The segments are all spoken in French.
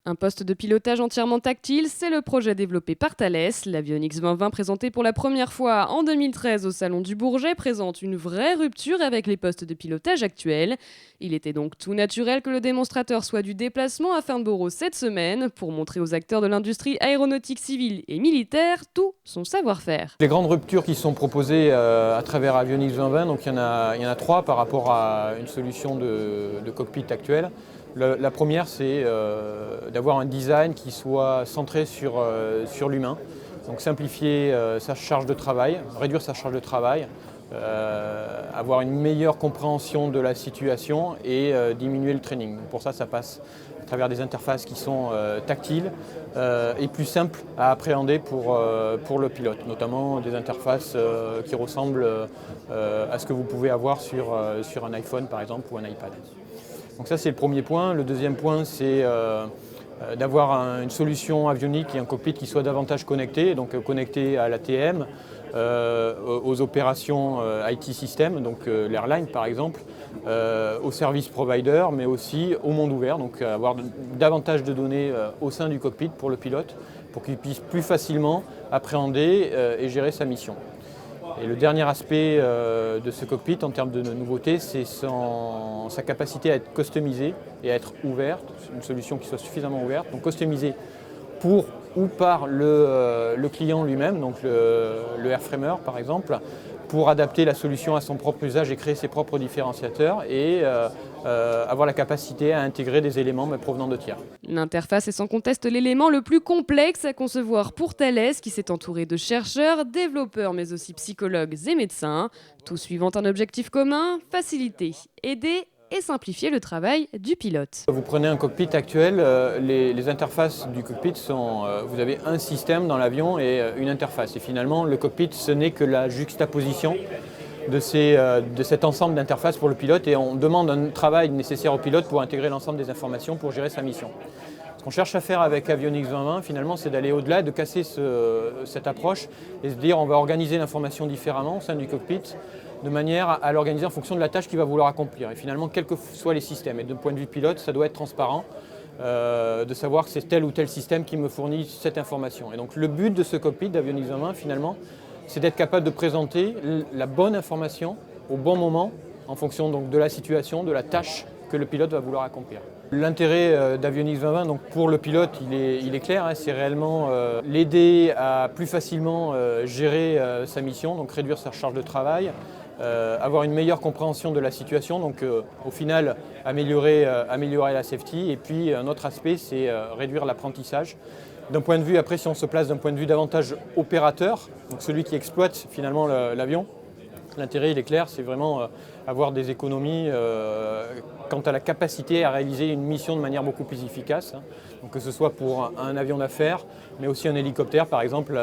Un poste de pilotage entièrement tactile, c'est le projet développé par Thales. L'Avionics 2020, présenté pour la première fois en 2013 au Salon du Bourget, présente une vraie rupture avec les postes de pilotage actuels. Il était donc tout naturel que le démonstrateur soit du déplacement à Farnborough cette semaine pour montrer aux acteurs de l'industrie aéronautique civile et militaire tout son savoir-faire. Les grandes ruptures qui sont proposées à travers Avionics 2020, donc il y en a trois par rapport à une solution de cockpit actuelle. La première, c'est d'avoir un design qui soit centré sur l'humain, donc simplifier sa charge de travail, réduire sa charge de travail, avoir une meilleure compréhension de la situation et diminuer le training. Pour ça, ça passe à travers des interfaces qui sont tactiles et plus simples à appréhender pour le pilote, notamment des interfaces qui ressemblent à ce que vous pouvez avoir sur un iPhone par exemple ou un iPad. Donc ça c'est le premier point. Le deuxième point c'est d'avoir une solution avionique et un cockpit qui soit davantage connecté, donc connecté à l'ATM, aux opérations IT system, donc l'airline par exemple, aux service providers, mais aussi au monde ouvert, donc avoir davantage de données au sein du cockpit pour le pilote, pour qu'il puisse plus facilement appréhender et gérer sa mission. Et le dernier aspect de ce cockpit en termes de nouveauté, c'est sa capacité à être customisée et à être ouverte, une solution qui soit suffisamment ouverte, donc customisée pour ou par le client lui-même, donc le airframer par exemple, pour adapter la solution à son propre usage et créer ses propres différenciateurs et avoir la capacité à intégrer des éléments provenant de tiers. L'interface est sans conteste l'élément le plus complexe à concevoir pour Thales, qui s'est entouré de chercheurs, développeurs, mais aussi psychologues et médecins, tous suivant un objectif commun: faciliter, aider et simplifier le travail du pilote. Vous prenez un cockpit actuel, les interfaces du cockpit sont, vous avez un système dans l'avion et une interface. Et finalement, le cockpit, ce n'est que la juxtaposition de cet ensemble d'interfaces pour le pilote, et on demande un travail nécessaire au pilote pour intégrer l'ensemble des informations pour gérer sa mission. Ce qu'on cherche à faire avec Avionics 2020, finalement, c'est d'aller au-delà, de casser cette approche et se dire on va organiser l'information différemment au sein du cockpit, de manière à l'organiser en fonction de la tâche qu'il va vouloir accomplir. Et finalement, quels que soient les systèmes, et d'un point de vue pilote, ça doit être transparent, de savoir que c'est tel ou tel système qui me fournit cette information. Et donc le but de ce cockpit d'Avionics 2020, finalement, c'est d'être capable de présenter la bonne information au bon moment, en fonction donc de la situation, de la tâche que le pilote va vouloir accomplir. L'intérêt d'Avionics 2020 donc pour le pilote, il est clair, hein, c'est réellement l'aider à plus facilement gérer sa mission, donc réduire sa charge de travail, avoir une meilleure compréhension de la situation, donc au final améliorer la safety. Et puis un autre aspect, c'est réduire l'apprentissage. D'un point de vue, après si on se place d'un point de vue davantage opérateur, donc celui qui exploite finalement l'avion, l'intérêt il est clair, c'est vraiment avoir des économies quant à la capacité à réaliser une mission de manière beaucoup plus efficace. Donc que ce soit pour un avion d'affaires, mais aussi un hélicoptère par exemple,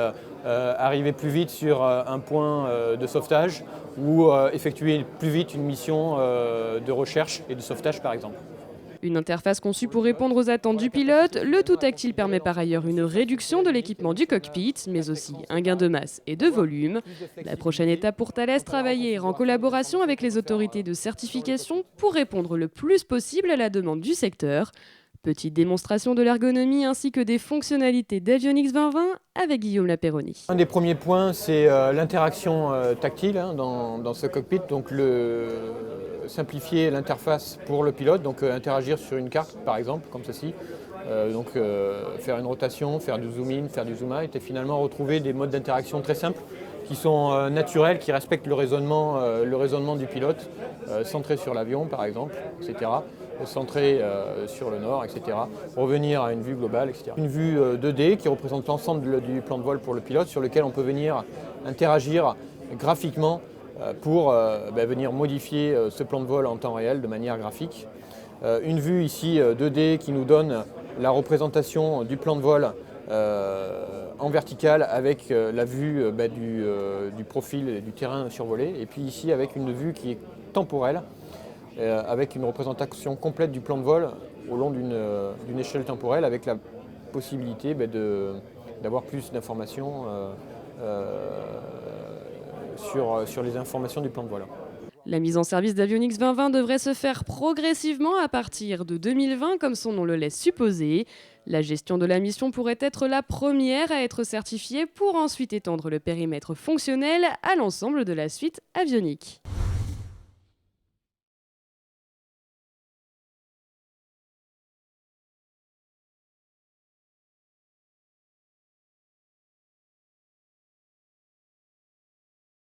arriver plus vite sur un point de sauvetage ou effectuer plus vite une mission de recherche et de sauvetage par exemple. Une interface conçue pour répondre aux attentes du pilote, le tout tactile permet par ailleurs une réduction de l'équipement du cockpit, mais aussi un gain de masse et de volume. La prochaine étape pour Thales, travailler en collaboration avec les autorités de certification pour répondre le plus possible à la demande du secteur. Petite démonstration de l'ergonomie ainsi que des fonctionnalités d'Avionics 2020 avec Guillaume Lapéronie. Un des premiers points, c'est l'interaction tactile dans ce cockpit, donc simplifier l'interface pour le pilote, donc interagir sur une carte par exemple, comme ceci, faire une rotation, faire du zoom in, faire du zoom out, et finalement retrouver des modes d'interaction très simples qui sont naturels, qui respectent le raisonnement du pilote, centré sur l'avion par exemple, etc., centré sur le nord, etc., revenir à une vue globale, etc. Une vue 2D qui représente l'ensemble du plan de vol pour le pilote, sur lequel on peut venir interagir graphiquement pour venir modifier ce plan de vol en temps réel de manière graphique. Une vue ici 2D qui nous donne la représentation du plan de vol en vertical avec la vue du profil et du terrain survolé, et puis ici avec une vue qui est temporelle, avec une représentation complète du plan de vol au long d'une échelle temporelle, avec la possibilité d'avoir plus d'informations sur les informations du plan de vol. La mise en service d'Avionics 2020 devrait se faire progressivement à partir de 2020, comme son nom le laisse supposer. La gestion de la mission pourrait être la première à être certifiée pour ensuite étendre le périmètre fonctionnel à l'ensemble de la suite avionique.